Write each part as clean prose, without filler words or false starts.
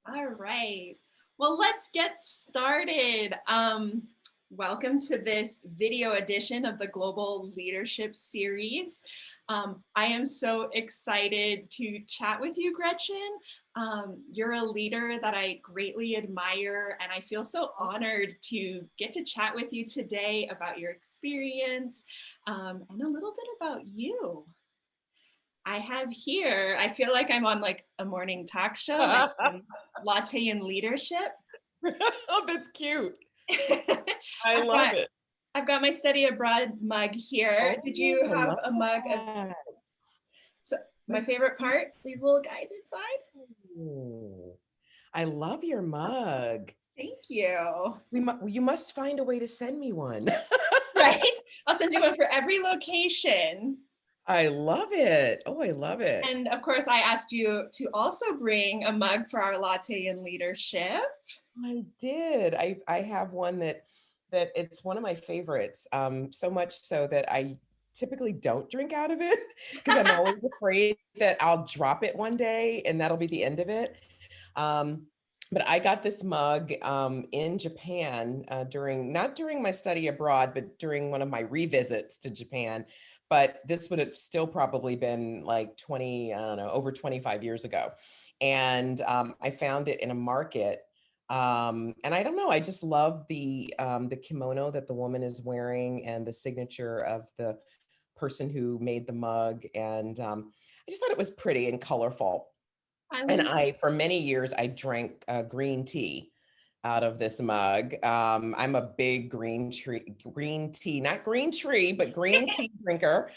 All right. Well, let's get started. Welcome to this video edition of the Global Leadership Series. I am so excited to chat with you, Gretchen. You're a leader that I greatly admire, and I feel so honored to get to chat with you today about your experience and a little bit about you. I have here, I feel like I'm on like a morning talk show, like Latte and Leadership. Oh, that's cute. I I've love got it. I've got my study abroad mug here. Oh, Did you I have love a mug of that. so my Let's favorite see. part? These little guys inside. Oh, I love your mug. Thank you. You must find a way to send me one. Right? I'll send you one for every location. I love it. Oh, I love it. And of course, I asked you to also bring a mug for our Latte and Leadership. I did. I have one that it's one of my favorites. So much so that I typically don't drink out of it because I'm always afraid that I'll drop it one day and that'll be the end of it. Um, but I got this mug in Japan not during my study abroad, but during one of my revisits to Japan. But this would have still probably been like 20, I don't know, over 25 years ago. And I found it in a market. And I don't know, I just love the kimono that the woman is wearing and the signature of the person who made the mug. And I just thought it was pretty and colorful. I And love for many years, I drank green tea out of this mug. I'm a big green tea, not green tree, but green tea drinker.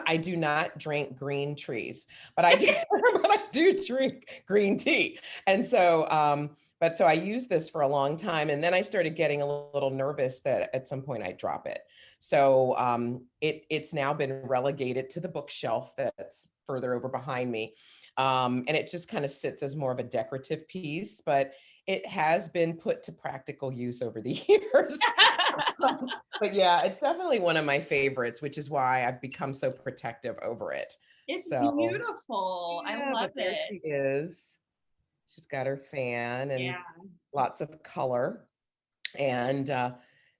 I do not drink green trees, but I do, but I do drink green tea. And so, but so I used this for a long time, and then I started getting a little nervous that at some point I'd drop it. So it's now been relegated to the bookshelf that's further over behind me. And it just kind of sits as more of a decorative piece, but it has been put to practical use over the years. But yeah, it's definitely one of my favorites, which is why I've become so protective over it. It's So beautiful. I yeah, love but there it. she is. She's got her fan and Yeah. lots of color, and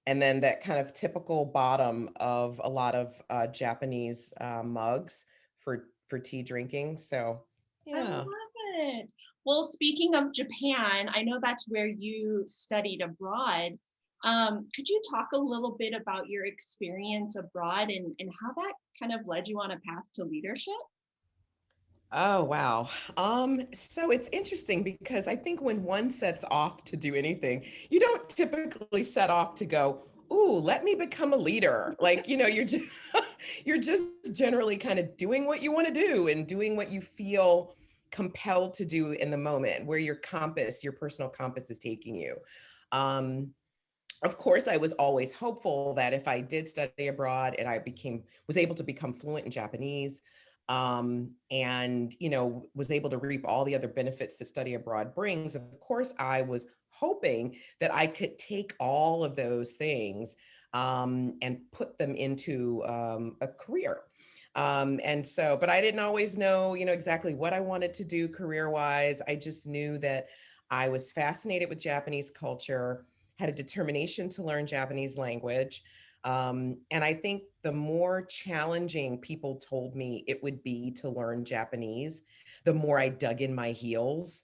then that kind of typical bottom of a lot of Japanese mugs for tea drinking. So I yeah. love it. Well, speaking of Japan, I know that's where you studied abroad. Could you talk a little bit about your experience abroad and how that kind of led you on a path to leadership? Oh, wow. So it's interesting because I think when one sets off to do anything, you don't typically set off to go, "Ooh, let me become a leader." Like, you're just you're just generally kind of doing what you want to do and doing what you feel compelled to do in the moment, where your personal compass is taking you. Um, of course, I was always hopeful that if I did study abroad and I was able to become fluent in Japanese, and was able to reap all the other benefits that study abroad brings, of course I was hoping that I could take all of those things and put them into a career. And so, but I didn't always know, exactly what I wanted to do career wise. I just knew that I was fascinated with Japanese culture, had a determination to learn Japanese language. And I think the more challenging people told me it would be to learn Japanese, the more I dug in my heels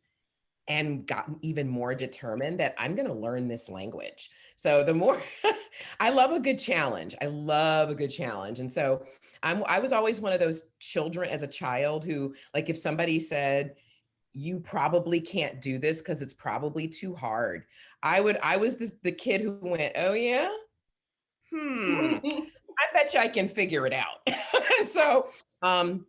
and gotten even more determined that I'm going to learn this language. So the more I love a good challenge. I love a good challenge. And so I was always one of those children as a child who, like, if somebody said, you probably can't do this because it's probably too hard. I was the kid who went, oh yeah, I bet you I can figure it out. And um,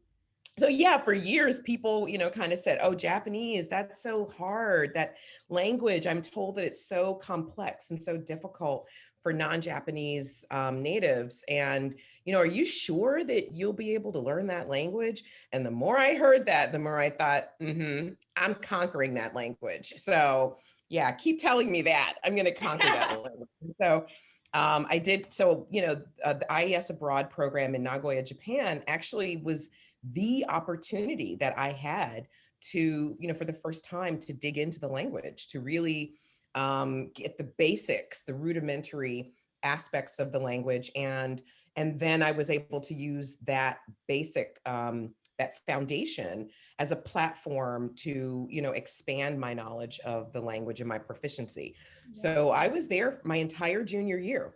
so yeah, for years, people, kind of said, oh, Japanese, that's so hard. That language, I'm told that it's so complex and so difficult for non-Japanese natives. And, are you sure that you'll be able to learn that language? And the more I heard that, the more I thought, I'm conquering that language. So yeah, keep telling me that. I'm going to conquer that language. So I did. So, the IES Abroad program in Nagoya, Japan actually was the opportunity that I had to, for the first time to dig into the language, to really get the basics, the rudimentary aspects of the language. And then I was able to use that basic, that foundation as a platform to, expand my knowledge of the language and my proficiency. Yeah. So I was there my entire junior year.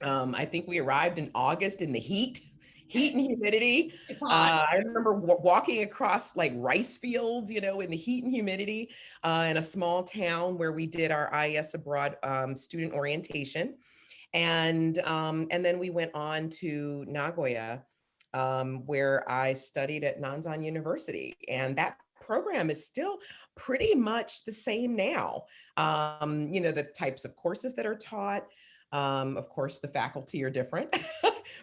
I think we arrived in August in the heat and humidity. It's hot. I remember walking across like rice fields, in the heat and humidity, in a small town where we did our IES Abroad student orientation. And then we went on to Nagoya, where I studied at Nanzan University. And that program is still pretty much the same now. The types of courses that are taught, of course, the faculty are different,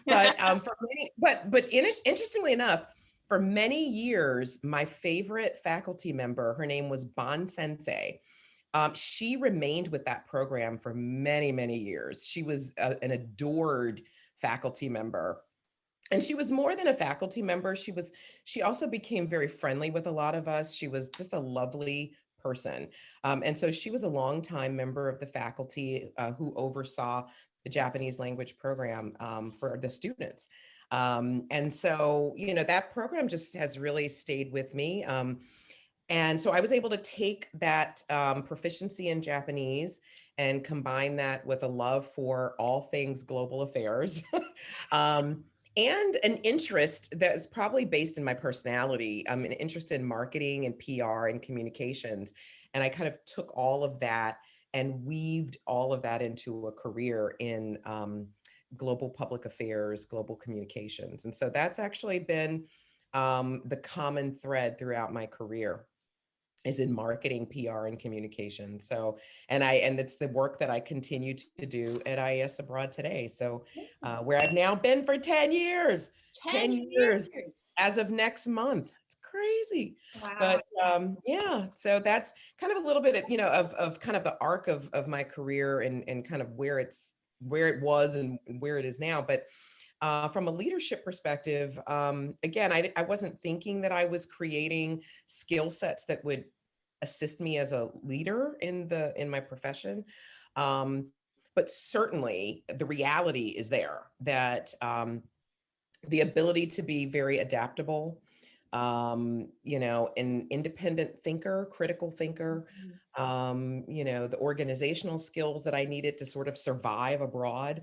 but interestingly enough, for many years, my favorite faculty member, her name was Bon Sensei. She remained with that program for many, many years. She was an adored faculty member. And she was more than a faculty member. She also became very friendly with a lot of us. She was just a lovely person. And so she was a longtime member of the faculty who oversaw the Japanese language program for the students. And so, that program just has really stayed with me. And so I was able to take that proficiency in Japanese and combine that with a love for all things global affairs. And an interest that is probably based in my personality. I'm an interest in marketing and PR and communications. And I kind of took all of that and weaved all of that into a career in global public affairs, global communications. And so that's actually been the common thread throughout my career, is in marketing, PR, and communication. So, and it's the work that I continue to do at IES Abroad today. So, where I've now been for 10 years, 10 years as of next month. It's crazy. Wow. But yeah, so that's kind of a little bit of, of kind of the arc of my career and kind of where it was and where it is now. But from a leadership perspective, again, I wasn't thinking that I was creating skill sets that would assist me as a leader in my profession. But certainly the reality is there that the ability to be very adaptable, an independent thinker, critical thinker, the organizational skills that I needed to sort of survive abroad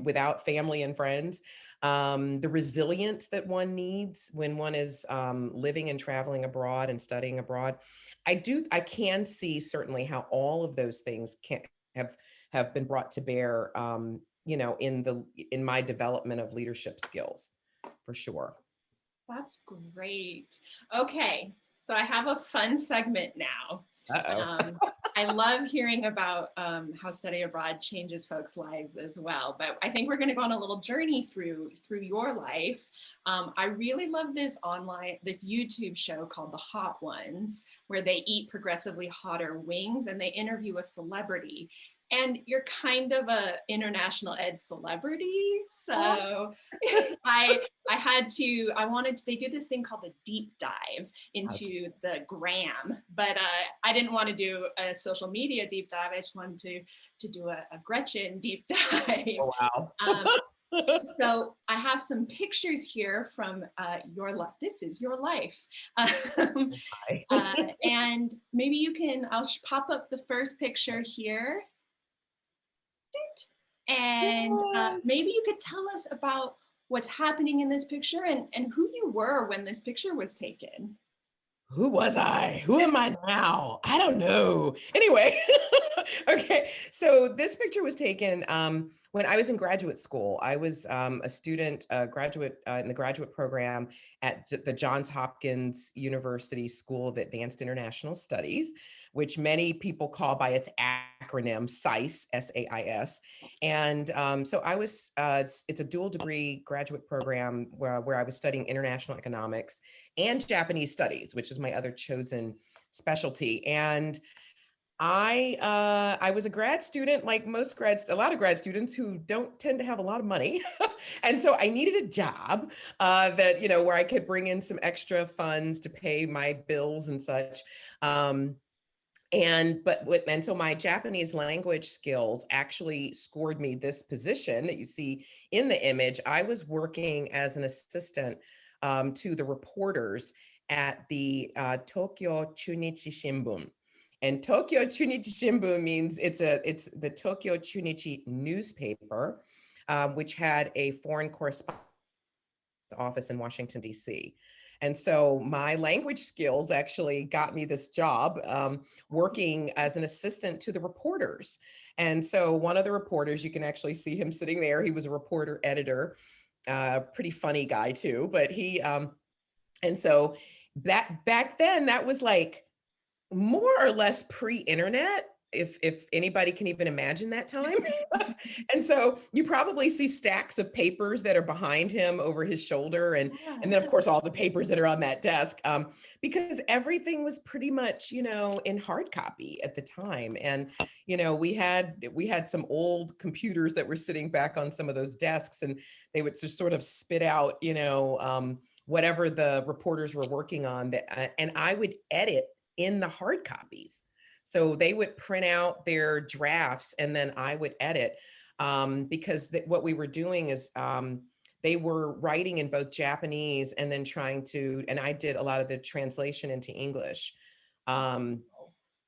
without family and friends, the resilience that one needs when one is living and traveling abroad and studying abroad. I can see certainly how all of those things can have been brought to bear, in my development of leadership skills, for sure. That's great. Okay, so I have a fun segment now. I love hearing about how study abroad changes folks' lives as well, but I think we're going to go on a little journey through your life. I really love this YouTube show called The Hot Ones, where they eat progressively hotter wings and they interview a celebrity. And you're kind of a international ed celebrity. So they do this thing called the deep dive into the gram, but I didn't want to do a social media deep dive. I just wanted to do a Gretchen deep dive. Oh, wow. So I have some pictures here from your life. This is your life. And maybe I'll pop up the first picture here. And maybe you could tell us about what's happening in this picture and who you were when this picture was taken. Who was I? Who am I now? I don't know. Anyway, okay. So this picture was taken when I was in graduate school. I was a student, graduate in the graduate program at the Johns Hopkins University School of Advanced International Studies, which many people call by its acronym SAIS, SAIS. And so I was, it's a dual degree graduate program where I was studying international economics and Japanese studies, which is my other chosen specialty. And I was a grad student, like a lot of grad students who don't tend to have a lot of money, and so I needed a job that where I could bring in some extra funds to pay my bills and such. Um, and so my Japanese language skills actually scored me this position that you see in the image. I was working as an assistant to the reporters at the Tokyo Chunichi Shimbun. And Tokyo Chunichi Shimbun means it's the Tokyo Chunichi newspaper, which had a foreign correspondent office in Washington, D.C. And so my language skills actually got me this job working as an assistant to the reporters. And so one of the reporters, you can actually see him sitting there. He was a reporter editor, pretty funny guy too. But and so that back then, that was like more or less pre-internet, if anybody can even imagine that time. And so you probably see stacks of papers that are behind him over his shoulder, and then of course all the papers that are on that desk, because everything was pretty much in hard copy at the time. And we had some old computers that were sitting back on some of those desks, and they would just sort of spit out whatever the reporters were working on, that and I would edit in the hard copies. So they would print out their drafts and then I would edit, because what we were doing is they were writing in both Japanese and then and I did a lot of the translation into English. Um,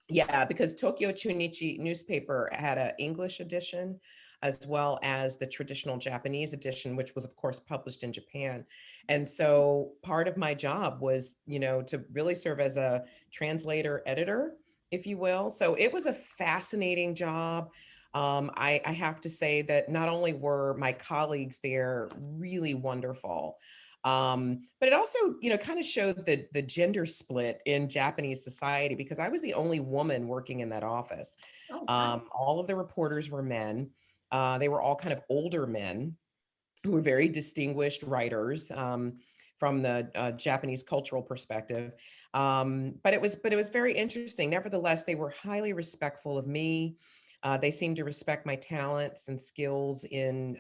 yeah, because Tokyo Chunichi newspaper had an English edition as well as the traditional Japanese edition, which was of course published in Japan. And so part of my job was, to really serve as a translator editor, if you will. So it was a fascinating job. I have to say that not only were my colleagues there really wonderful, but it also, kind of showed the gender split in Japanese society, because I was the only woman working in that office. Oh, wow. All of the reporters were men. They were all kind of older men who were very distinguished writers, from the Japanese cultural perspective. But it was very interesting. Nevertheless, they were highly respectful of me. They seemed to respect my talents and skills in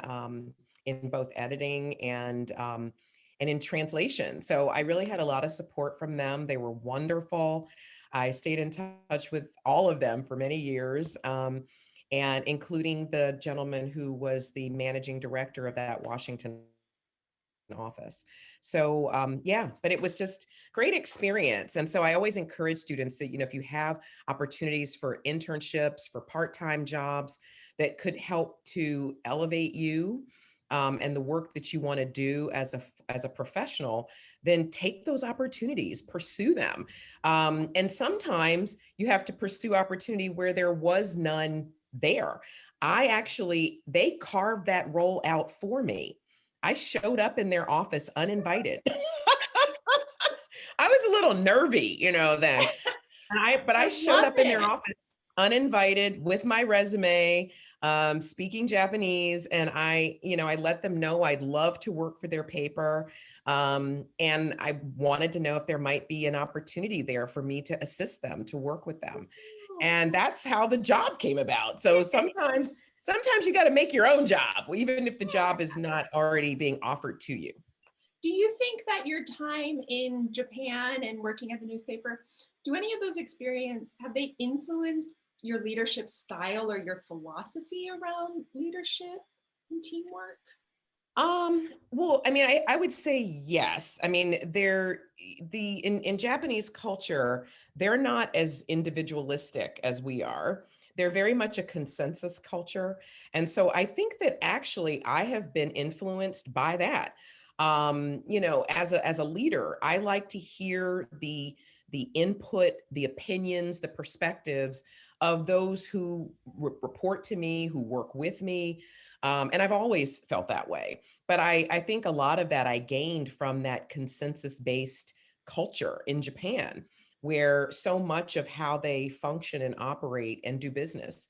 both editing and in translation. So I really had a lot of support from them. They were wonderful. I stayed in touch with all of them for many years. And including the gentleman who was the managing director of that Washington office. So yeah, but it was just great experience. And so I always encourage students that, if you have opportunities for internships, for part-time jobs that could help to elevate you, and the work that you want to do as a professional, then take those opportunities, pursue them. And sometimes you have to pursue opportunity where there was none there. They carved that role out for me. I showed up in their office uninvited. I was a little nervy, then. But I I showed love up in their it. office uninvited with my resume, speaking Japanese, and I let them know I'd love to work for their paper, and I wanted to know if there might be an opportunity there for me to assist them, to work with them, and that's how the job came about. So sometimes you got to make your own job, even if the job is not already being offered to you. Do you think that your time in Japan and working at the newspaper, do any of those experiences, have they influenced your leadership style or your philosophy around leadership and teamwork? Well, I mean, I would say yes. I mean, in Japanese culture, they're not as individualistic as we are. They're very much a consensus culture. And so I think that actually I have been influenced by that. As a leader, I like to hear the input, the opinions, the perspectives of those who report to me, who work with me. And I've always felt that way. But I think a lot of that I gained from that consensus-based culture in Japan, where so much of how they function and operate and do business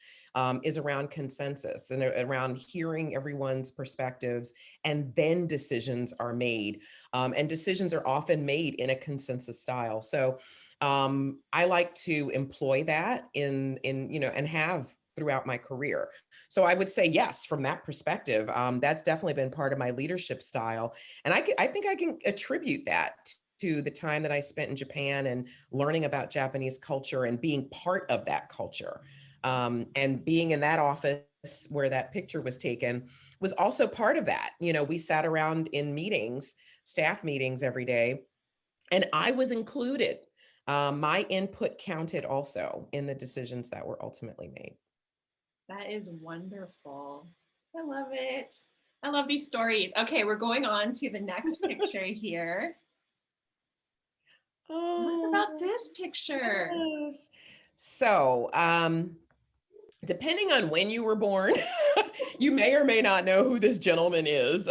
is around consensus and around hearing everyone's perspectives, and then decisions are made. And decisions are often made in a consensus style. So I like to employ that in, and have throughout my career. So I would say yes, from that perspective, that's definitely been part of my leadership style. And I think I can attribute that to the time that I spent in Japan and learning about Japanese culture and being part of that culture. And being in that office where that picture was taken was also part of that. We sat around in meetings, staff meetings every day, and I was included. My input counted also in the decisions that were ultimately made. That is wonderful. I love it. I love these stories. Okay, we're going on to the next picture here. What's about Oh, this picture? yes. So, depending on when you were born, you may or may not know who this gentleman is.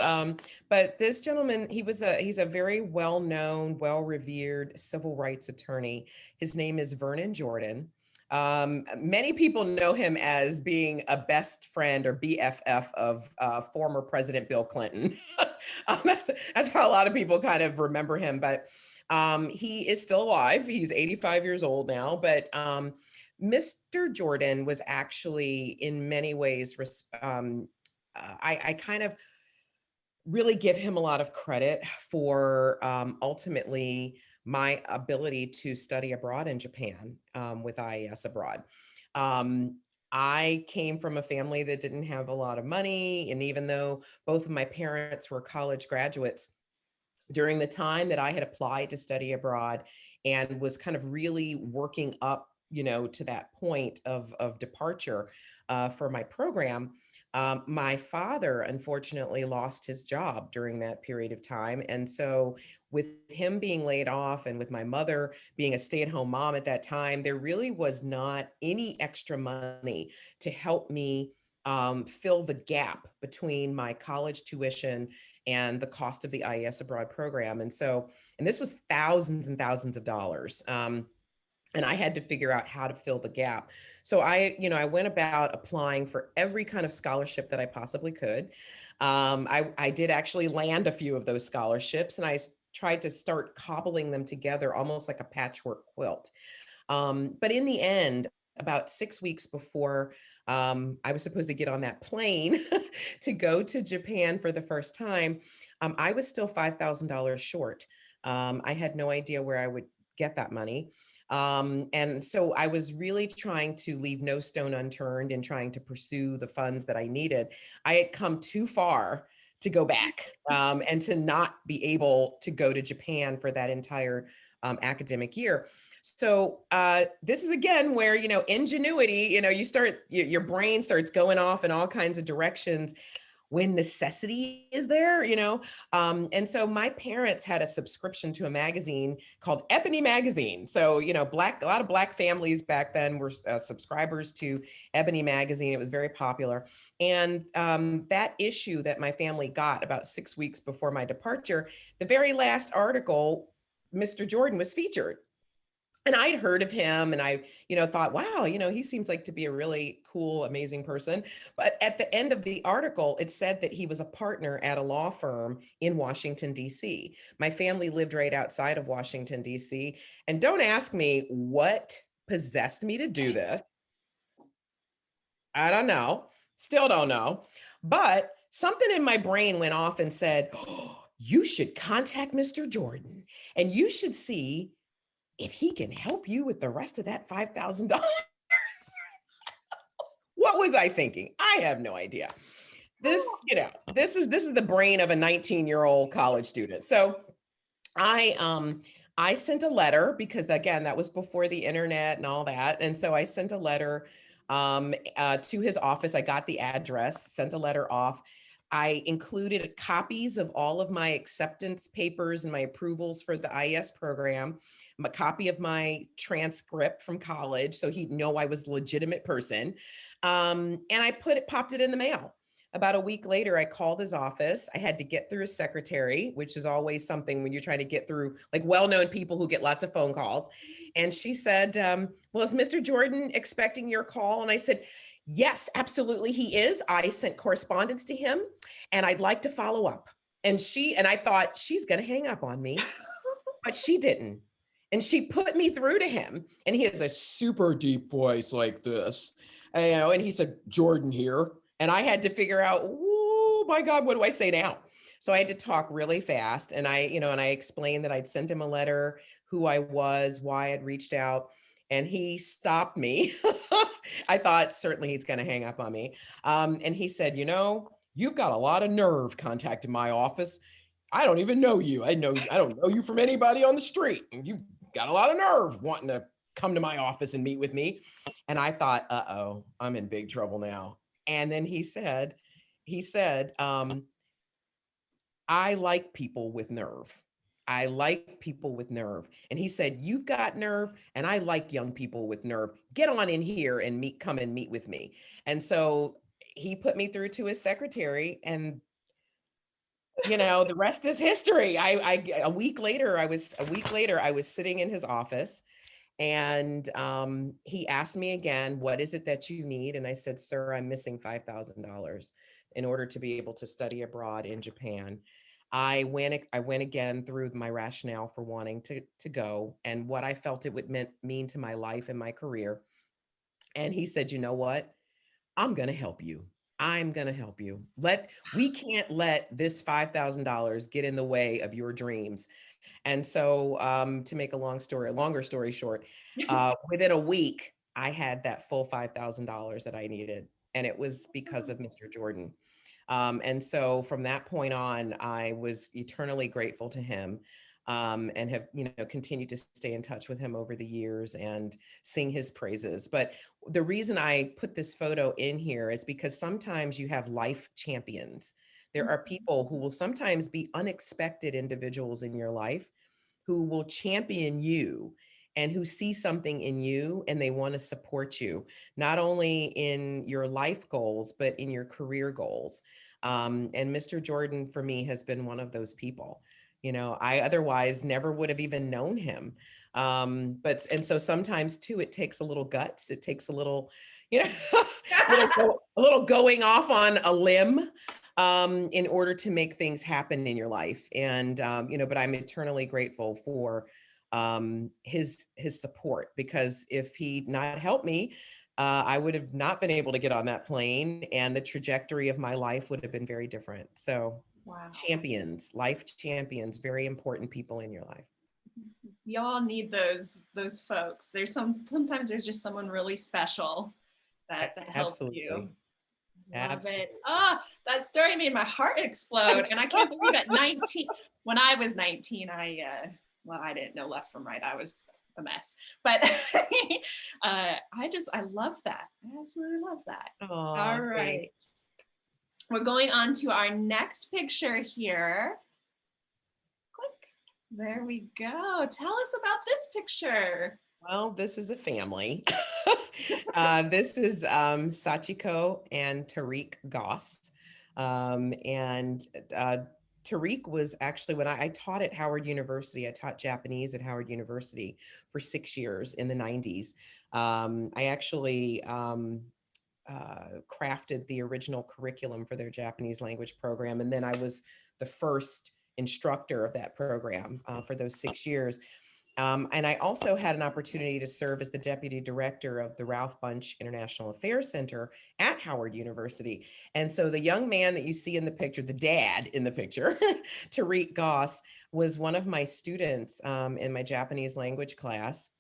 But this gentleman, he's a very well-known, well-revered civil rights attorney. His name is Vernon Jordan. Many people know him as being a best friend or BFF of former President Bill Clinton. That's how a lot of people kind of remember him. But he is still alive. He's 85 years old now, but Mr. Jordan was actually in many ways, I kind of really give him a lot of credit for ultimately my ability to study abroad in Japan with IES Abroad. Um, I came from a family that didn't have a lot of money. And even though both of my parents were college graduates, during the time that I had applied to study abroad and was kind of really working up, to that point of departure for my program, my father unfortunately lost his job during that period of time. And so, with him being laid off and with my mother being a stay-at-home mom at that time, there really was not any extra money to help me fill the gap between my college tuition and the cost of the IES Abroad program. And this was thousands and thousands of dollars. And I had to figure out how to fill the gap. So I went about applying for every kind of scholarship that I possibly could. I did actually land a few of those scholarships, and I tried to start cobbling them together almost like a patchwork quilt. But in the end, about 6 weeks before I was supposed to get on that plane to go to Japan for the first time, I was still $5,000 short. I had no idea where I would get that money. And so I was really trying to leave no stone unturned in trying to pursue the funds that I needed. I had come too far to go back and to not be able to go to Japan for that entire academic year. So this is again where, ingenuity, your brain starts going off in all kinds of directions when necessity is there, and so my parents had a subscription to a magazine called Ebony Magazine. So, a lot of Black families back then were subscribers to Ebony Magazine. It was very popular. And that issue that my family got about 6 weeks before my departure, the very last article, Mr. Jordan was featured. And I'd heard of him, and I, thought, wow, he seems like to be a really cool, amazing person. But at the end of the article, it said that he was a partner at a law firm in Washington, D.C. My family lived right outside of Washington, D.C. And don't ask me what possessed me to do this. I don't know. Still don't know. But something in my brain went off and said, oh, you should contact Mr. Jordan and you should see if he can help you with the rest of that $5,000. What was I thinking? I have no idea. This, this is the brain of a 19-year-old college student. So I sent a letter because again, that was before the internet and all that. And so I sent a letter to his office. I got the address, sent a letter off. I included copies of all of my acceptance papers and my approvals for the IES program, a copy of my transcript from college, so he'd know I was a legitimate person. And I popped it in the mail. About a week later, I called his office. I had to get through his secretary, which is always something when you're trying to get through like well-known people who get lots of phone calls. And she said, well, is Mr. Jordan expecting your call? And I said, yes, absolutely he is. I sent correspondence to him and I'd like to follow up. And I thought she's going to hang up on me, but she didn't. And she put me through to him, and he has a super deep voice like this, and he said, Jordan here. And I had to figure out, oh my God, what do I say now? So I had to talk really fast. And I explained that I'd sent him a letter, who I was, why I'd reached out. And he stopped me. I thought certainly he's going to hang up on me. And he said, you've got a lot of nerve contacting my office. I don't even know you. I don't know you from anybody on the street. You've got a lot of nerve wanting to come to my office and meet with me. And I thought, uh-oh, I'm in big trouble now. And then he said, I like people with nerve. I like people with nerve. And he said, you've got nerve, and I like young people with nerve. Get on in here and come and meet with me. And so he put me through to his secretary, and the rest is history. A week later, I was sitting in his office, and he asked me again, what is it that you need? And I said, sir, I'm missing $5,000 in order to be able to study abroad in Japan. I went again through my rationale for wanting to go and what I felt it would mean to my life and my career. And he said, you know what? I'm going to help you. I'm going to help you. We can't let this $5,000 get in the way of your dreams. And so, to make a longer story short, within a week, I had that full $5,000 that I needed, and it was because of Mr. Jordan. And so from that point on, I was eternally grateful to him, and have, continued to stay in touch with him over the years and sing his praises. But the reason I put this photo in here is because sometimes you have life champions. There are people who will sometimes be unexpected individuals in your life who will champion you and who see something in you, and they want to support you, not only in your life goals, but in your career goals. And Mr. Jordan, for me, has been one of those people. I otherwise never would have even known him. And so sometimes too, it takes a little guts. It takes a little, you know, a little going off on a limb, in order to make things happen in your life. And, but I'm eternally grateful for his support, because if he'd not helped me, I would have not been able to get on that plane, and the trajectory of my life would have been very different. So Wow. champions, life champions, very important people in your life. We all need those folks. Sometimes there's just someone really special that helps Absolutely. you. Love Absolutely. it. That story made my heart explode. And I can't believe at 19, when I was 19, I didn't know left from right. I was a mess, but I love that. I absolutely love that. All right. Thanks. We're going on to our next picture here. Click. There we go. Tell us about this picture. Well, this is a family. This is Sachiko and Tariq Gost. And Tariq was actually, when I taught at Howard University, I taught Japanese at Howard University for 6 years in the 90s. I actually crafted the original curriculum for their Japanese language program. And then I was the first instructor of that program for those 6 years. And I also had an opportunity to serve as the deputy director of the Ralph Bunche International Affairs Center at Howard University. And so the young man that you see in the picture, the dad in the picture, Tariq Goss, was one of my students in my Japanese language class.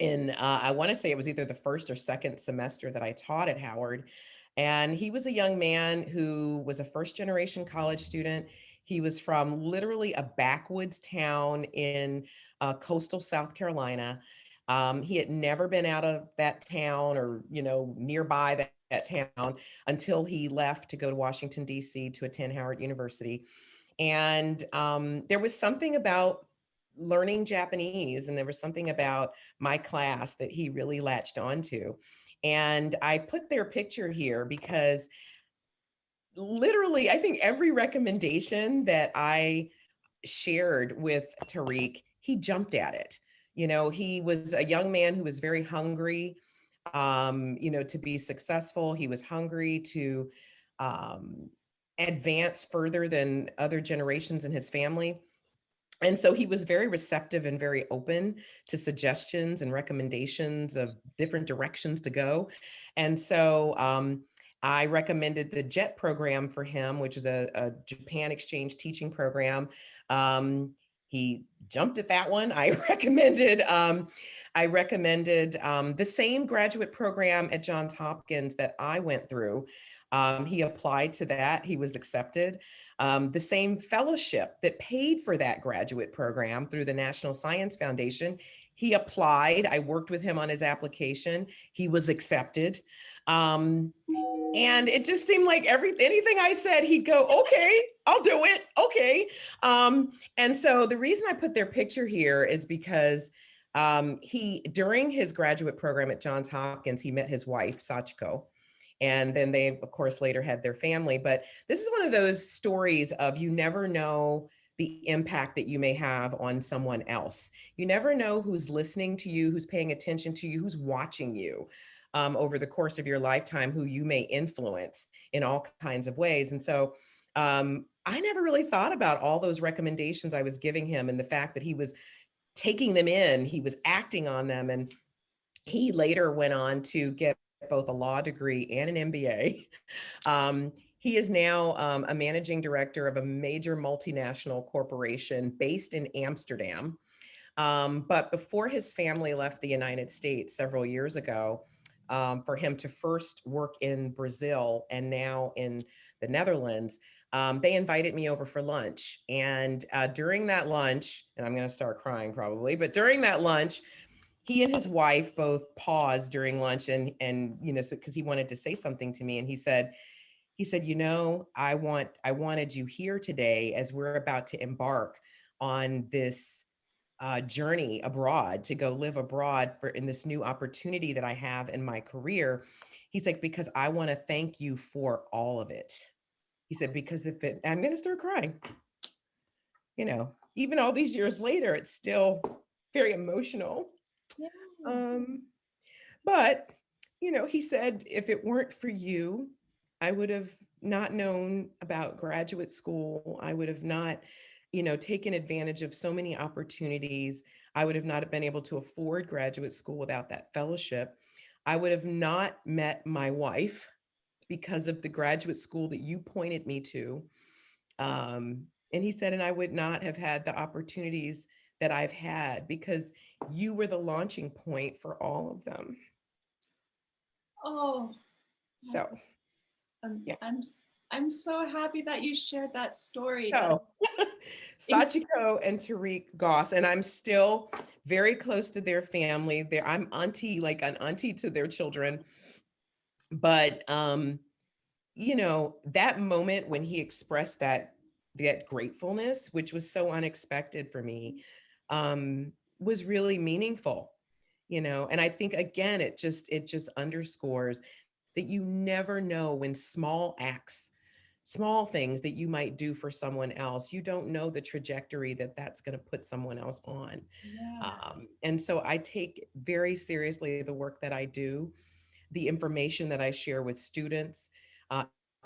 And I want to say it was either the first or second semester that I taught at Howard. And he was a young man who was a first generation college student. He was from literally a backwoods town in coastal South Carolina. He had never been out of that town or, nearby that town until he left to go to Washington, D.C. to attend Howard University. And there was something about learning Japanese, and there was something about my class that he really latched onto. And I put their picture here because literally, I think every recommendation that I shared with Tariq, he jumped at it. He was a young man who was very hungry, to be successful. He was hungry to advance further than other generations in his family. And so he was very receptive and very open to suggestions and recommendations of different directions to go. And so I recommended the JET program for him, which is a Japan exchange teaching program. He jumped at that one. I recommended the same graduate program at Johns Hopkins that I went through. He applied to that. He was accepted. The same fellowship that paid for that graduate program through the National Science Foundation. He applied. I worked with him on his application. He was accepted. And it just seemed like anything I said, he'd go, okay, I'll do it. Okay. And so the reason I put their picture here is because during his graduate program at Johns Hopkins, he met his wife, Sachiko. And then they, of course, later had their family. But this is one of those stories of you never know the impact that you may have on someone else. You never know who's listening to you, who's paying attention to you, who's watching you over the course of your lifetime, who you may influence in all kinds of ways. And so I never really thought about all those recommendations I was giving him and the fact that he was taking them in, he was acting on them. And he later went on to get both a law degree and an MBA. He is now a managing director of a major multinational corporation based in Amsterdam. But before his family left the United States several years ago, for him to first work in Brazil and now in the Netherlands, they invited me over for lunch. And during that lunch, and I'm going to start crying probably, but during that lunch, he and his wife both paused during lunch and because he wanted to say something to me. And he said, I wanted you here today as we're about to embark on this journey abroad, to go live abroad in this new opportunity that I have in my career. He's like, because I want to thank you for all of it. He said, because I'm going to start crying. Even all these years later, it's still very emotional. Yeah. But, he said, if it weren't for you, I would have not known about graduate school. I would have not, taken advantage of so many opportunities. I would have not been able to afford graduate school without that fellowship. I would have not met my wife because of the graduate school that you pointed me to. And he said, and I would not have had the opportunities that I've had because you were the launching point for all of them. Oh, So, yeah. I'm so happy that you shared that story. So, Sachiko and Tariq Goss, and I'm still very close to their family. I'm like an auntie to their children. But that moment when he expressed that gratefulness, which was so unexpected for me, was really meaningful. And I think again, it just underscores that you never know when small acts, small things that you might do for someone else, you don't know the trajectory that that's going to put someone else on. Yeah. And so I take very seriously the work that I do, the information that I share with students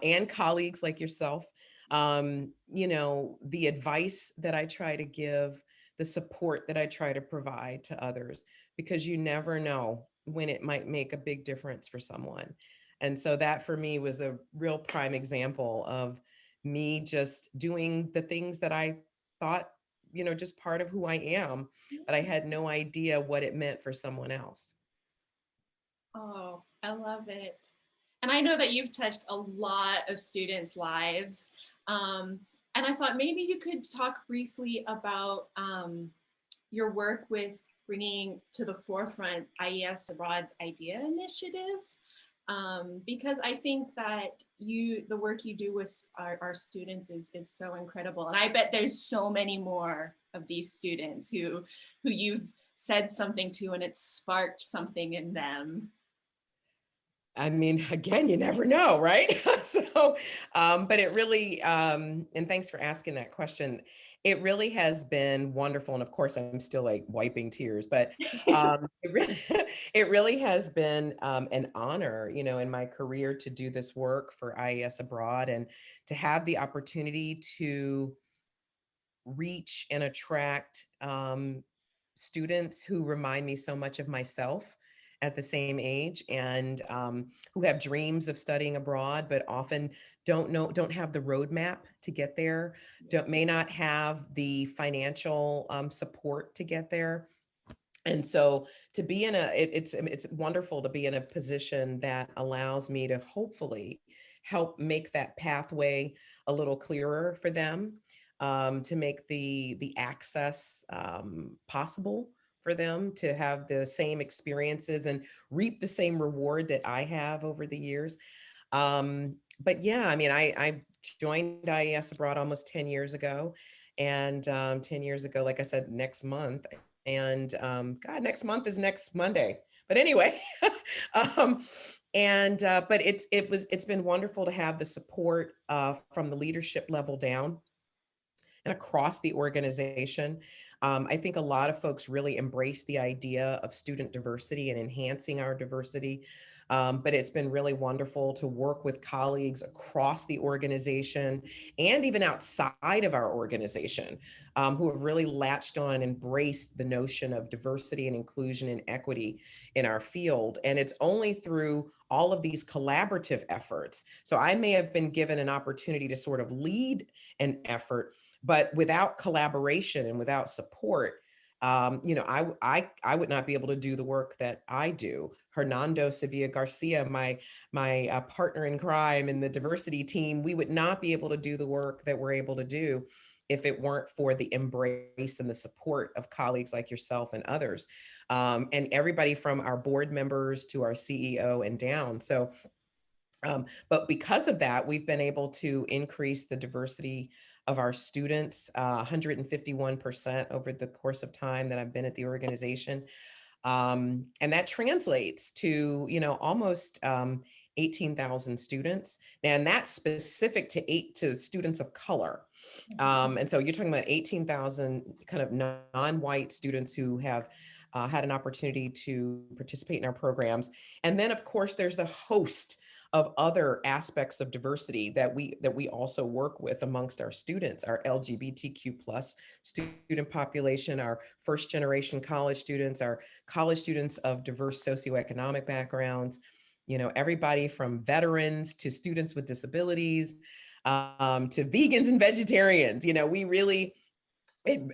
and colleagues like yourself, the advice that I try to give, the support that I try to provide to others, because you never know when it might make a big difference for someone. And so that for me was a real prime example of me just doing the things that I thought, just part of who I am, but I had no idea what it meant for someone else. Oh, I love it. And I know that you've touched a lot of students' lives. And I thought maybe you could talk briefly about your work with bringing to the forefront IES Abroad's IDEA initiative. Because I think that the work you do with our students is so incredible. And I bet there's so many more of these students who you've said something to and it sparked something in them. I mean, again, you never know, right? So, but it really, and thanks for asking that question. It really has been wonderful. And of course, I'm still like wiping tears, but it really has been an honor, in my career to do this work for IES Abroad and to have the opportunity to reach and attract students who remind me so much of myself at the same age, and who have dreams of studying abroad, but often don't have the roadmap to get there, may not have the financial support to get there. And so to be in it's wonderful to be in a position that allows me to hopefully help make that pathway a little clearer for them, to make the access possible for them to have the same experiences and reap the same reward that I have over the years. But yeah, I mean, I joined IES Abroad almost 10 years ago. And 10 years ago, like I said, next month. And God, next month is next Monday. But anyway, um, but it's been wonderful to have the support from the leadership level down and across the organization. I think a lot of folks really embrace the idea of student diversity and enhancing our diversity. But it's been really wonderful to work with colleagues across the organization and even outside of our organization, who have really latched on and embraced the notion of diversity and inclusion and equity in our field. And it's only through all of these collaborative efforts. So I may have been given an opportunity to sort of lead an effort, but without collaboration and without support, I would not be able to do the work that I do. Hernando Sevilla Garcia, my partner in crime in the diversity team, we would not be able to do the work that we're able to do if it weren't for the embrace and the support of colleagues like yourself and others, and everybody from our board members to our CEO and down. So but because of that, we've been able to increase the diversity of our students 151% over the course of time that I've been at the organization. And that translates to, almost 18,000 students. And that's specific to students of color. And so you're talking about 18,000 kind of non-white students who have had an opportunity to participate in our programs. And then, of course, there's the host of other aspects of diversity that we also work with amongst our students, our LGBTQ plus student population, our first generation college students, our college students of diverse socioeconomic backgrounds, everybody from veterans to students with disabilities, to vegans and vegetarians.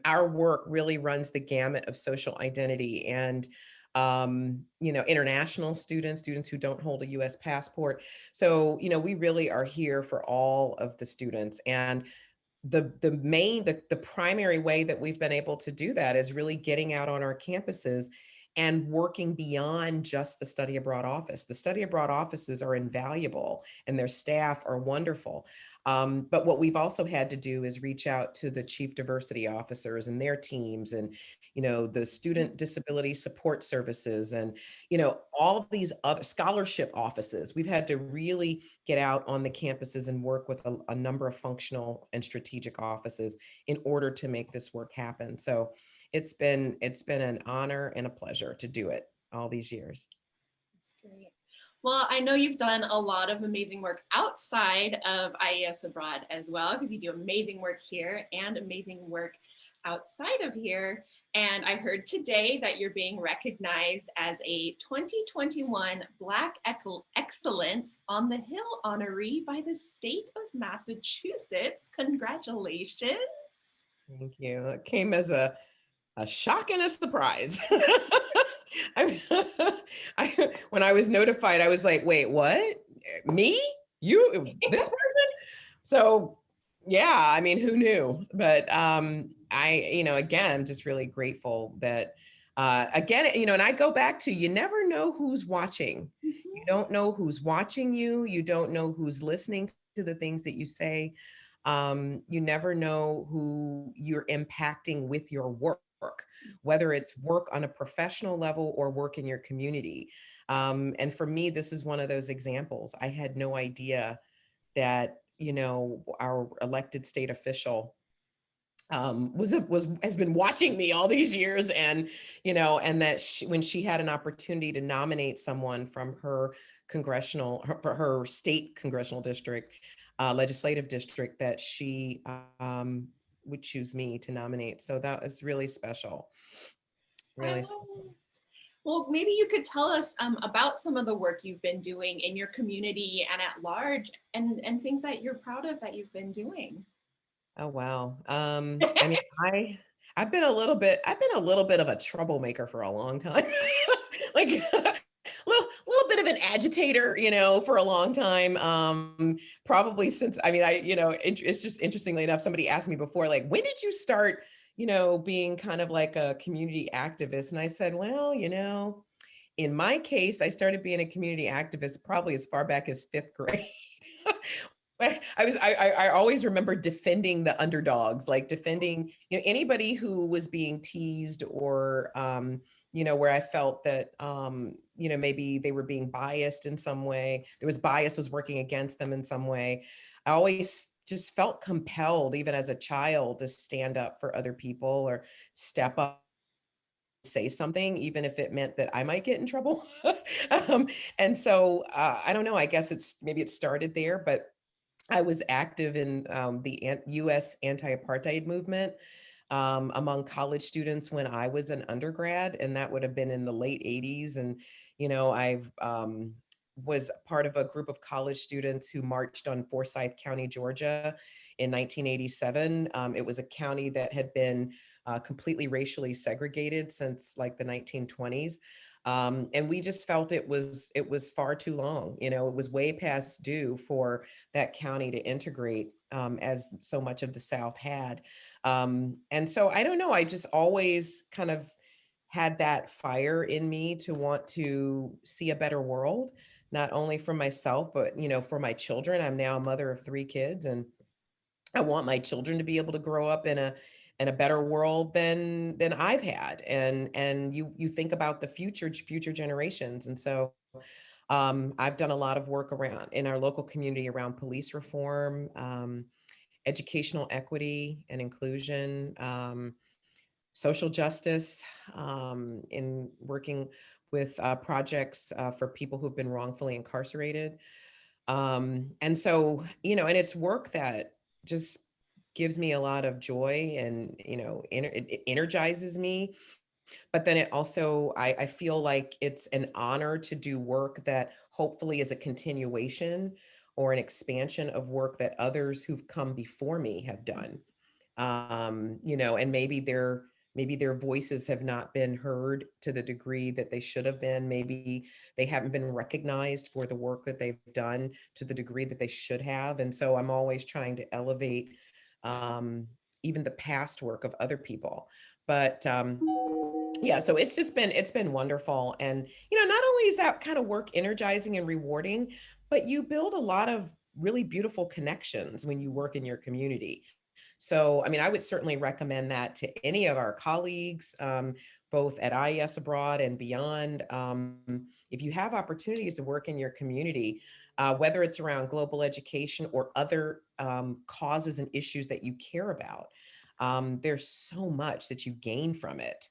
Our work really runs the gamut of social identity, and international students who don't hold a US passport. So, we really are here for all of the students. And the primary way that we've been able to do that is really getting out on our campuses and working beyond just the study abroad office. The study abroad offices are invaluable and their staff are wonderful. But what we've also had to do is reach out to the chief diversity officers and their teams, and the student disability support services, and all of these other scholarship offices. We've had to really get out on the campuses and work with a number of functional and strategic offices in order to make this work happen. So it's been an honor and a pleasure to do it all these years. That's great. Well, I know you've done a lot of amazing work outside of IES Abroad as well, because you do amazing work here and amazing work outside of here. And I heard today that you're being recognized as a 2021 Black Excellence on the Hill honoree by the state of Massachusetts. Congratulations. Thank you. It came as a shock and a surprise. When I was notified, I was like, wait, what? Me? You? This person? So yeah, I mean, who knew? But again, just really grateful that again, and I go back to, you never know who's watching. You don't know who's watching you. You don't know who's listening to the things that you say. You never know who you're impacting with your work, whether it's work on a professional level or work in your community. And for me, this is one of those examples. I had no idea that, our elected state official has been watching me all these years, and and that when she had an opportunity to nominate someone from her her state congressional district, legislative district, that she would choose me to nominate. So that was really special. I Really. love it. Well, maybe you could tell us about some of the work you've been doing in your community and at large, and things that you're proud of that you've been doing. Oh wow. I mean, I've been a little bit of a troublemaker for a long time. Like little bit of an agitator, for a long time. Probably since, I mean, it's just interestingly enough, somebody asked me before, like, when did you start, being kind of like a community activist? And I said, well, in my case, I started being a community activist probably as far back as fifth grade. I always remember defending the underdogs, like defending, anybody who was being teased or, where I felt that, maybe they were being biased in some way. There was bias was working against them in some way. I always just felt compelled, even as a child, to stand up for other people or step up, say something, even if it meant that I might get in trouble. And so I don't know, I guess maybe it started there, but I was active in the U.S. anti-apartheid movement among college students when I was an undergrad, and that would have been in the late 80s. And, I've was part of a group of college students who marched on Forsyth County, Georgia in 1987. It was a county that had been completely racially segregated since like the 1920s. And we just felt it was far too long. It was way past due for that county to integrate, as so much of the South had. And so I don't know, I just always kind of had that fire in me to want to see a better world, not only for myself, but, for my children. I'm now a mother of three kids, and I want my children to be able to grow up in a better world than I've had. And you think about the future generations. And so I've done a lot of work around in our local community around police reform, educational equity and inclusion, social justice, in working with projects for people who've been wrongfully incarcerated. And so, and it's work that just gives me a lot of joy and, it energizes me. But then it also, I feel like it's an honor to do work that hopefully is a continuation or an expansion of work that others who've come before me have done. And maybe their voices have not been heard to the degree that they should have been. Maybe they haven't been recognized for the work that they've done to the degree that they should have. And so I'm always trying to elevate um, even the past work of other people. But yeah, so it's been wonderful. And, not only is that kind of work energizing and rewarding, but you build a lot of really beautiful connections when you work in your community. So, I mean, I would certainly recommend that to any of our colleagues, both at IES Abroad and beyond. If you have opportunities to work in your community, whether it's around global education or other causes and issues that you care about, there's so much that you gain from it.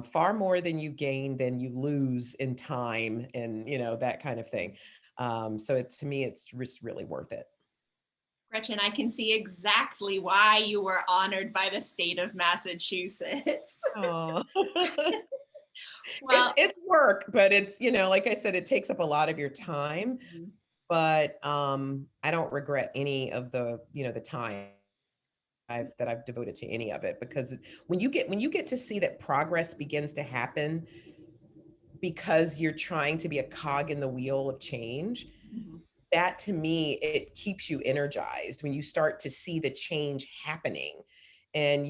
Far more than you gain than you lose in time and, that kind of thing. So to me, it's just really worth it. Gretchen, I can see exactly why you were honored by the state of Massachusetts. Oh, it's Well, it's work, but it's, like I said, it takes up a lot of your time, but I don't regret any of the time that I've devoted to any of it, because when you get to see that progress begins to happen because you're trying to be a cog in the wheel of change, that to me, it keeps you energized when you start to see the change happening, and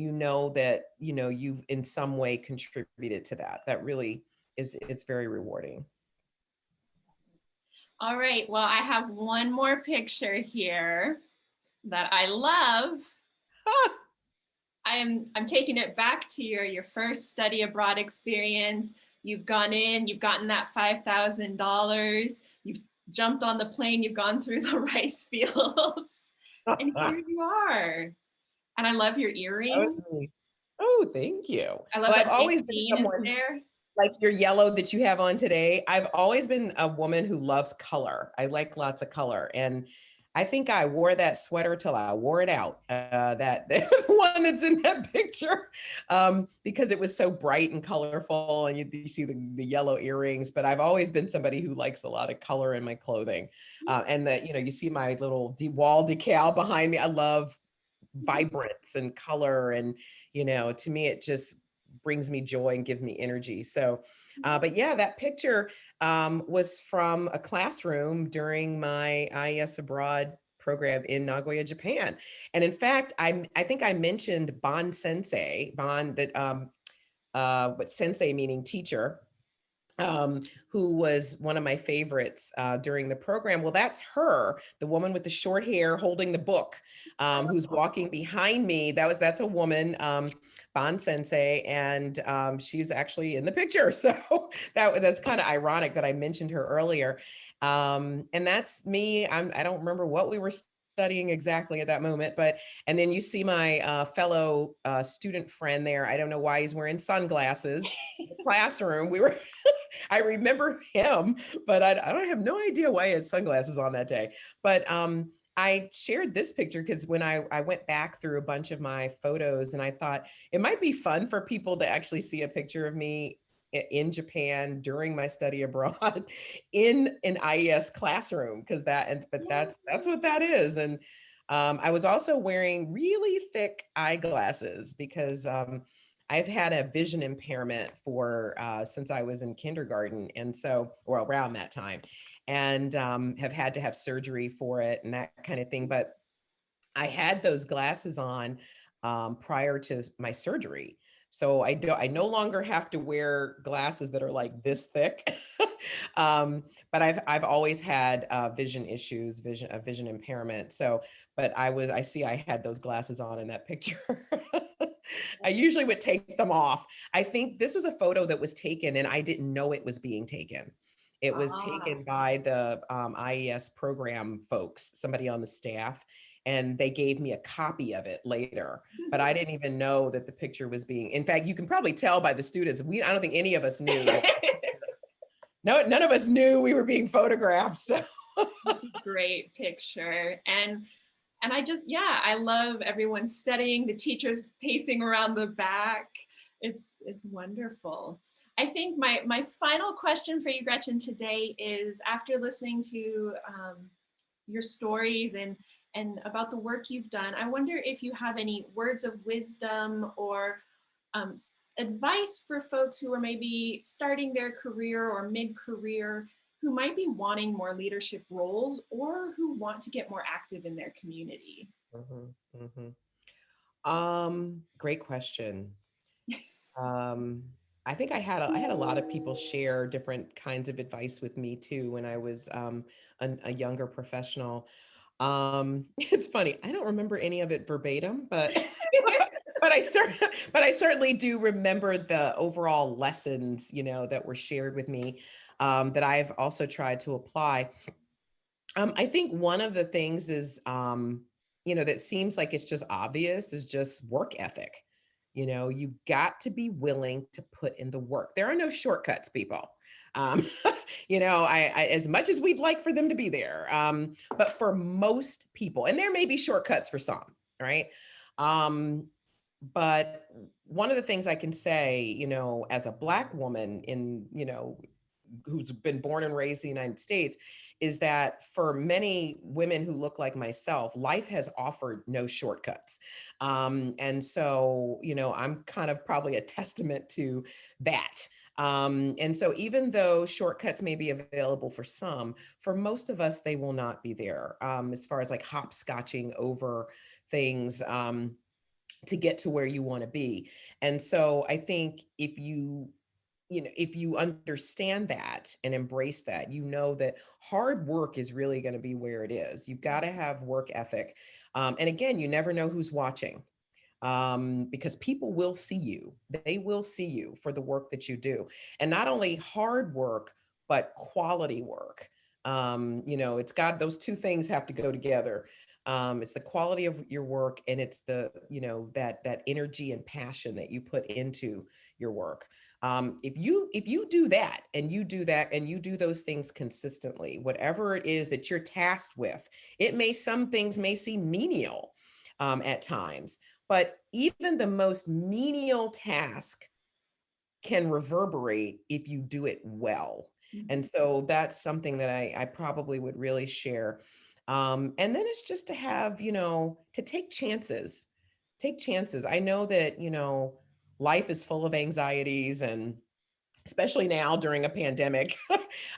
that you've in some way contributed to that really it's very rewarding. all right, well, I have one more picture here that I love. I'm taking it back to your first study abroad experience. You've gone in, you've gotten that $5,000, you've jumped on the plane, you've gone through the rice fields, and here you are. And I love your earrings. Oh, thank you. I love Well, I've that Big always been Bean is someone there. like your yellow that you have on today. I've always been a woman who loves color. I like lots of color. And I think I wore that sweater till I wore it out. That the one that's in that picture, because it was so bright and colorful, and you see the yellow earrings. But I've always been somebody who likes a lot of color in my clothing, and that you see my little wall decal behind me. I love vibrance and color, and to me it just brings me joy and gives me energy. So but yeah, that picture was from a classroom during my IES Abroad program in Nagoya, Japan. And in fact, I think I mentioned Bon Sensei, Bon, that but sensei meaning teacher, who was one of my favorites during the program. Well, that's her, the woman with the short hair holding the book, who's walking behind me. That's a woman, Bon Sensei, and she's actually in the picture. So that's kind of ironic that I mentioned her earlier. And that's me. I don't remember what we were studying exactly at that moment, but and then you see my fellow student friend there. I don't know why he's wearing sunglasses in the classroom. I remember him, but I don't have no idea why he had sunglasses on that day. But I shared this picture because when I went back through a bunch of my photos, and I thought it might be fun for people to actually see a picture of me in Japan during my study abroad in an IES classroom, because that's what that is. And I was also wearing really thick eyeglasses because I've had a vision impairment for since I was in kindergarten, and so, or around that time, and have had to have surgery for it and that kind of thing. But I had those glasses on prior to my surgery. So I no longer have to wear glasses that are like this thick. But I've always had vision issues, vision impairment. So, but I see I had those glasses on in that picture. I usually would take them off. I think this was a photo that was taken and I didn't know it was being taken. It was Ah. taken by the IES program folks, somebody on the staff, and they gave me a copy of it later. But I didn't even know that the picture was being. In fact, you can probably tell by the students. I don't think any of us knew that. No, none of us knew we were being photographed. So. Great picture. And I just, yeah, I love everyone studying, the teachers pacing around the back. It's wonderful. I think my final question for you, Gretchen, today is, after listening to your stories and about the work you've done, I wonder if you have any words of wisdom or advice for folks who are maybe starting their career or mid-career, who might be wanting more leadership roles or who want to get more active in their community. Mhm, mhm. Great question. Um, I think I had a lot of people share different kinds of advice with me too when I was a younger professional. It's funny, I don't remember any of it verbatim, but but I certainly do remember the overall lessons, that were shared with me, that I've also tried to apply. I think one of the things is, that seems like it's just obvious, is just work ethic. You've got to be willing to put in the work. There are no shortcuts, people. Um, as much as we'd like for them to be there, but for most people, and there may be shortcuts for some, right? Um, but one of the things I can say, as a Black woman who's been born and raised in the United States, is that for many women who look like myself, life has offered no shortcuts. And so, I'm kind of probably a testament to that. And so even though shortcuts may be available for some, for most of us, they will not be there, as far as like hopscotching over things. To get to where you want to be. And so I think if you understand that and embrace that, that hard work is really going to be where it is. You've got to have work ethic. And again, you never know who's watching, because people will see you. They will see you for the work that you do. And not only hard work, but quality work. It's got, those two things have to go together. It's the quality of your work, and it's the, that energy and passion that you put into your work. If you do that and you do that and you do those things consistently, whatever it is that you're tasked with, some things may seem menial at times, but even the most menial task can reverberate if you do it well. And so that's something that I probably would really share. And then it's just to have, to take chances. Take chances. I know that, life is full of anxieties, and especially now during a pandemic,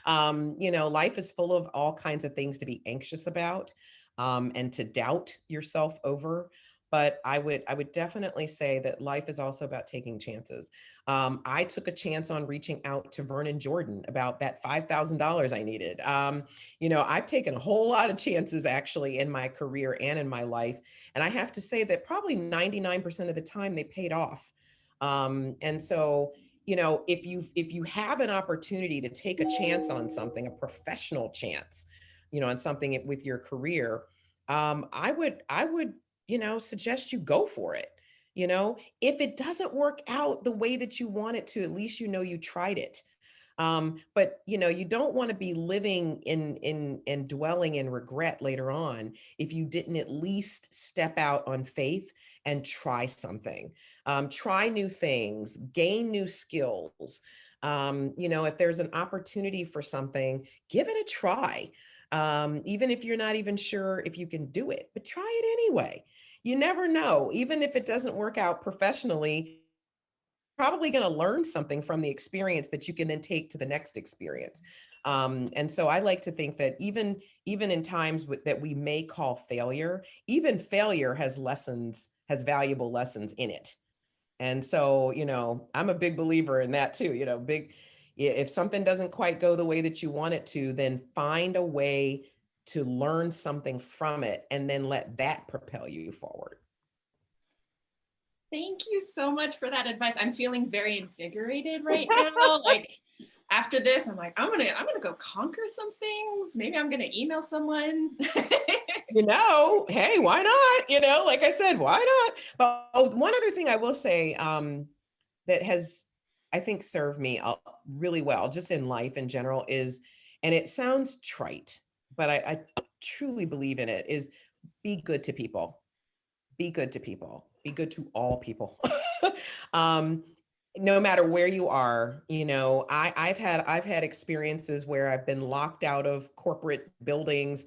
life is full of all kinds of things to be anxious about, and to doubt yourself over. But I would definitely say that life is also about taking chances. I took a chance on reaching out to Vernon Jordan about that $5,000 I needed. I've taken a whole lot of chances actually in my career and in my life, and I have to say that probably 99% of the time they paid off. And so, if you have an opportunity to take a chance on something, a professional chance, on something with your career, I would suggest you go for it. If it doesn't work out the way that you want it to, at least you tried it. But you don't want to be living in and dwelling in regret later on if you didn't at least step out on faith and try something. Try new things, gain new skills. If there's an opportunity for something, give it a try. Even if you're not even sure if you can do it, but try it anyway. You never know. Even if it doesn't work out professionally, probably going to learn something from the experience that you can then take to the next experience. And so I like to think that even in times that we may call failure, even failure has valuable lessons in it. And so, I'm a big believer in that too. If something doesn't quite go the way that you want it to, then find a way to learn something from it and then let that propel you forward. Thank you so much for that advice. I'm feeling very invigorated right now. Like after this, I'm like, I'm gonna go conquer some things. Maybe I'm gonna email someone. Hey, why not? Like I said, why not? But one other thing I will say, that has, I think, served me really well, just in life in general, is, and it sounds trite, but I truly believe in it, is be good to people. Be good to people. Be good to all people. um, no matter where you are, I've had experiences where I've been locked out of corporate buildings,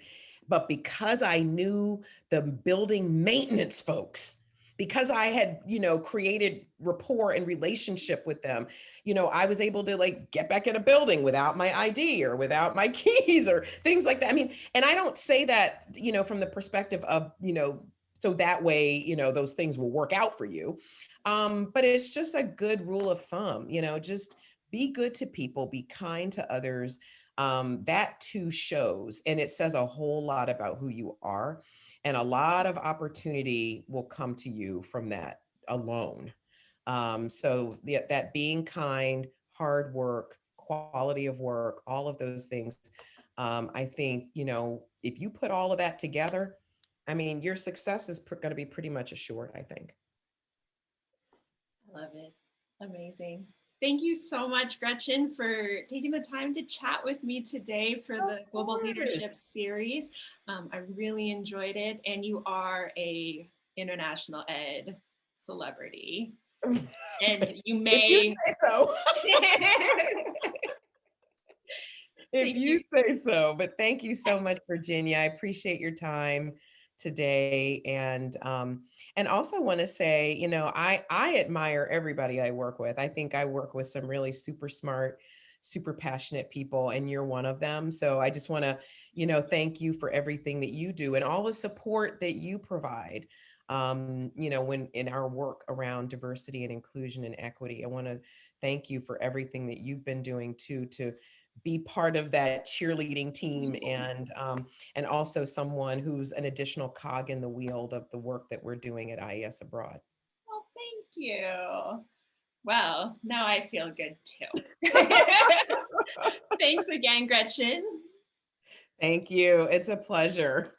but because I knew the building maintenance folks, because I had, created rapport and relationship with them, I was able to like get back in a building without my ID or without my keys or things like that. I mean, and I don't say that, from the perspective of, so that way, those things will work out for you. But it's just a good rule of thumb, just be good to people, be kind to others. That too shows, and it says a whole lot about who you are. And a lot of opportunity will come to you from that alone. So that being kind, hard work, quality of work, all of those things, I think, if you put all of that together, I mean, your success is going to be pretty much assured, I think. I love it. Amazing. Thank you so much, Gretchen, for taking the time to chat with me today for the Global Leadership Series. I really enjoyed it, and you are a international ed celebrity, and you may. If you say so. If Thank you say so. But thank you so much, Virginia. I appreciate your time today, and also want to say, I admire everybody I work with. I think I work with some really super smart, super passionate people, and you're one of them. So I just want to, thank you for everything that you do and all the support that you provide. When in our work around diversity and inclusion and equity, I want to thank you for everything that you've been doing too, to be part of that cheerleading team, and also someone who's an additional cog in the wheel of the work that we're doing at IES Abroad. Well, thank you. Well, now I feel good too. Thanks again, Gretchen. Thank you. It's a pleasure.